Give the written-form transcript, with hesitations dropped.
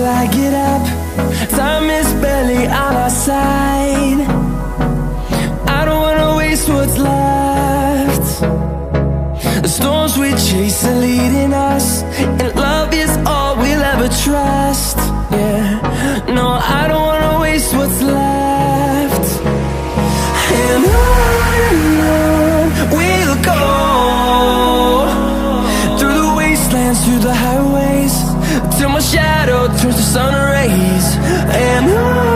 I get up, time is barely on our side. I don't wanna waste what's left. The storms we chase are leading us, and love is all we'll ever trust. Yeah, no, I don't wanna waste what's left. And on we'll go, through the wastelands, through the highways, till my shadow turns to sun rays. And on